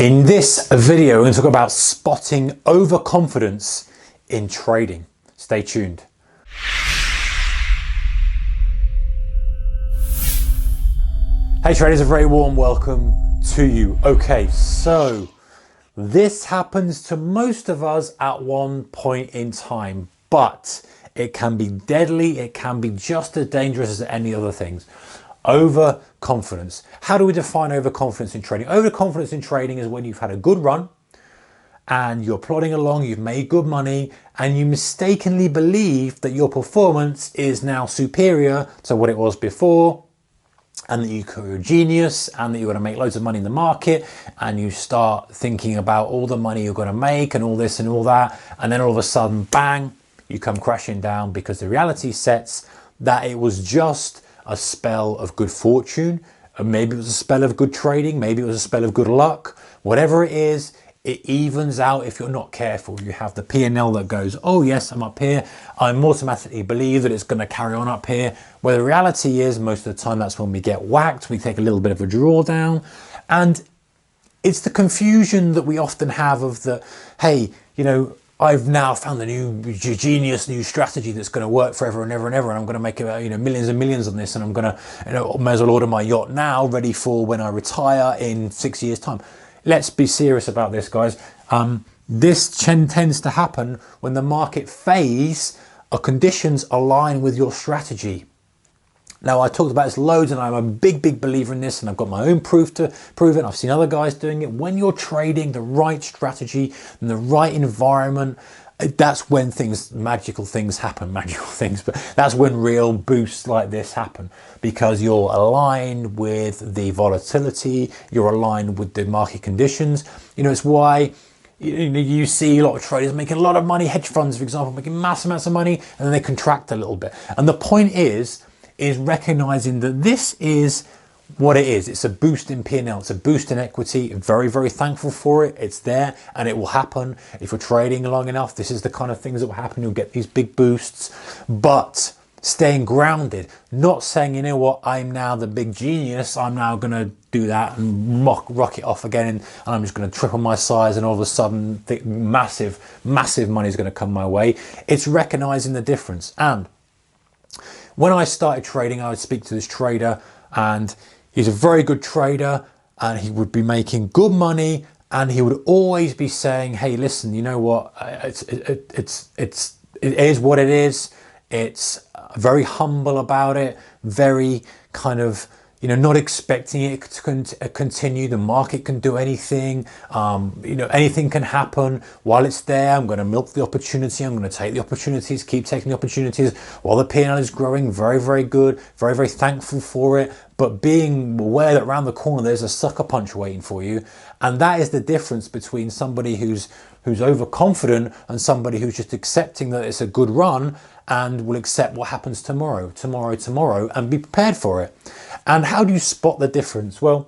In this video, we're going to talk about spotting overconfidence in trading. Stay tuned. Hey traders, a very warm welcome to you. Okay, so this happens to most of us at one point in time, but it can be deadly. It can be just as dangerous as any other things. Overconfidence. How do we define overconfidence in trading? Overconfidence in trading is when you've had a good run and you're plodding along, you've made good money, and you mistakenly believe that your performance is now superior to what it was before, and that you're a genius, and that you're going to make loads of money in the market, and you start thinking about all the money you're going to make and all this and all that, and then all of a sudden, bang, you come crashing down because the reality sets that it was just a spell of good fortune, and maybe it was a spell of good trading, maybe it was a spell of good luck. Whatever it is, it evens out if you're not careful. You have the P&L that goes, oh yes, I'm up here, I automatically believe that it's going to carry on up here, where the reality is most of the time that's when we get whacked, we take a little bit of a drawdown. And it's the confusion that we often have of the, hey, you know, I've now found the new genius, new strategy that's going to work forever and ever and ever, and I'm going to make millions and millions on this, and I'm going to may as well order my yacht now, ready for when I retire in 6 years' time. Let's be serious about this, guys. This tends to happen when the market phase or conditions align with your strategy. Now, I talked about this loads, and I'm a big believer in this, and I've got my own proof to prove it. I've seen other guys doing it. When you're trading the right strategy and the right environment, that's when magical things happen, but that's when real boosts like this happen, because you're aligned with the volatility, you're aligned with the market conditions. You know, it's why you see a lot of traders making a lot of money, hedge funds, for example, making massive amounts of money, and then they contract a little bit. And the point is recognizing that this is what it is. It's a boost in P&L, it's a boost in equity. Very thankful for it. It's there and it will happen. If you're trading long enough, this is the kind of things that will happen. You'll get these big boosts, but staying grounded, not saying, you know what, I'm now the big genius, I'm now going to do that and rock it off again, and I'm just going to triple my size, and all of a sudden massive money is going to come my way. It's recognizing the difference. And when I started trading, I would speak to this trader, and he's a very good trader, and he would be making good money, and he would always be saying, hey, listen, you know what, it is what it is. It's very humble about it, very kind of, not expecting it to continue. The market can do anything. Anything can happen. While it's there, I'm going to milk the opportunity. I'm going to take the opportunities, keep taking the opportunities while the P&L is growing. Very good. Very thankful for it. But being aware that around the corner, there's a sucker punch waiting for you. And that is the difference between somebody who's overconfident and somebody who's just accepting that it's a good run and will accept what happens tomorrow, and be prepared for it. And how do you spot the difference? Well,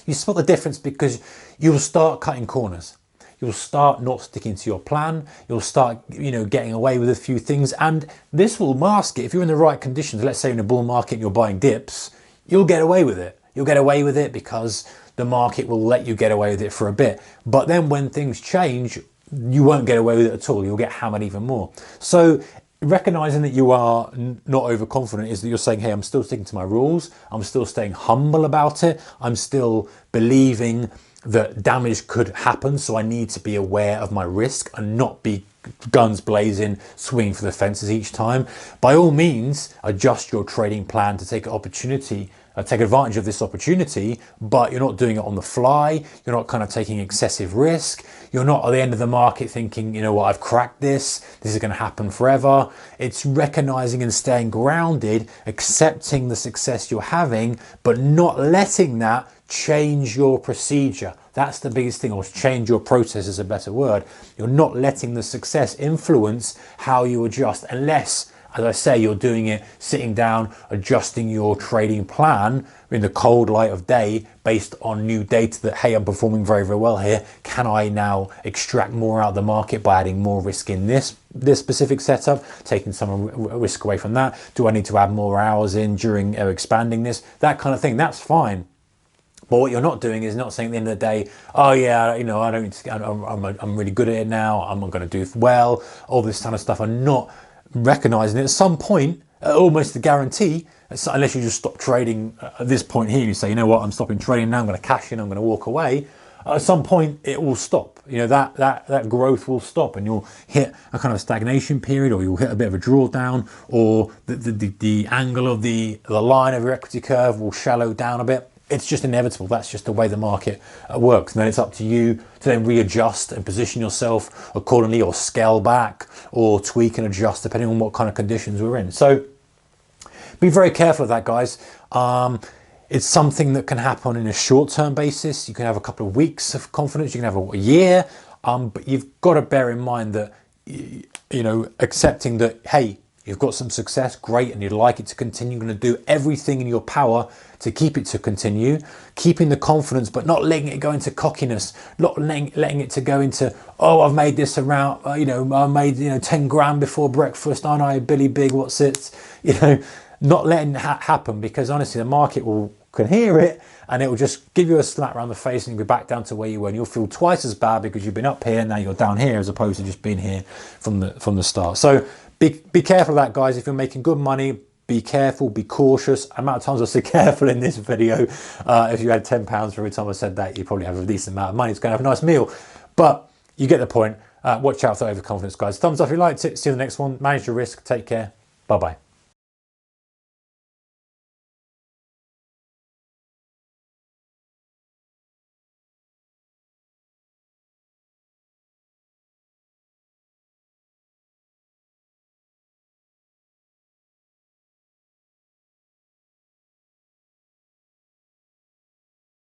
you spot the difference because you'll start cutting corners. You'll start not sticking to your plan. You'll start, getting away with a few things, and this will mask it. If you're in the right conditions, let's say in a bull market and you're buying dips, you'll get away with it. You'll get away with it because the market will let you get away with it for a bit. But then when things change, you won't get away with it at all. You'll get hammered even more. So recognizing that you are not overconfident is that you're saying, hey, I'm still sticking to my rules. I'm still staying humble about it. I'm still believing that damage could happen. So I need to be aware of my risk and not be guns blazing, swinging for the fences each time. By all means, adjust your trading plan to take advantage of this opportunity, but you're not doing it on the fly. You're not kind of taking excessive risk. You're not at the end of the market thinking, you know what, I've cracked this is going to happen forever. It's recognizing and staying grounded, accepting the success you're having, but not letting that change your procedure. That's the biggest thing, or change your process is a better word. You're not letting the success influence how you adjust, unless, as I say, you're doing it sitting down, adjusting your trading plan in the cold light of day based on new data that, hey, I'm performing very well here. Can I now extract more out of the market by adding more risk in this specific setup, taking some risk away from that? Do I need to add more hours in during expanding this? That kind of thing, that's fine. But what you're not doing is not saying at the end of the day, oh yeah, you know, I don't need to, I'm really good at it now, I'm not going to do well, all this kind of stuff, and not recognizing it at some point, almost a guarantee, unless you just stop trading at this point here, you say, you know what, I'm stopping trading now, I'm going to cash in, I'm going to walk away. At some point it will stop. You know, that growth will stop, and you'll hit a kind of stagnation period, or you'll hit a bit of a drawdown, or the angle of the line of your equity curve will shallow down a bit. It's just inevitable. That's just the way the market works. And then it's up to you to then readjust and position yourself accordingly, or scale back, or tweak and adjust depending on what kind of conditions we're in. So be very careful of that, guys. It's something that can happen in a short-term basis. You can have a couple of weeks of confidence. You can have a year. But you've got to bear in mind that, you know, accepting that, hey, you've got some success, great, and you'd like it to continue. You're going to do everything in your power to keep it to continue, keeping the confidence, but not letting it go into cockiness, not letting it to go into, oh, I've made this around, you know, I made, you know, 10 grand before breakfast, aren't I, Billy Big, what's it? You know, not letting that happen, because honestly, the market can hear it, and it will just give you a slap around the face, and you'll be back down to where you were, and you'll feel twice as bad because you've been up here, and now you're down here, as opposed to just being here from the start. So be careful of that, guys. If you're making good money, be careful, be cautious. The amount of times I said careful in this video, if you had £10 for every time I said that, you probably have a decent amount of money. It's going to have a nice meal, but you get the point. Watch out for overconfidence, guys. Thumbs up if you liked it. See you in the next one. Manage your risk. Take care. Bye-bye.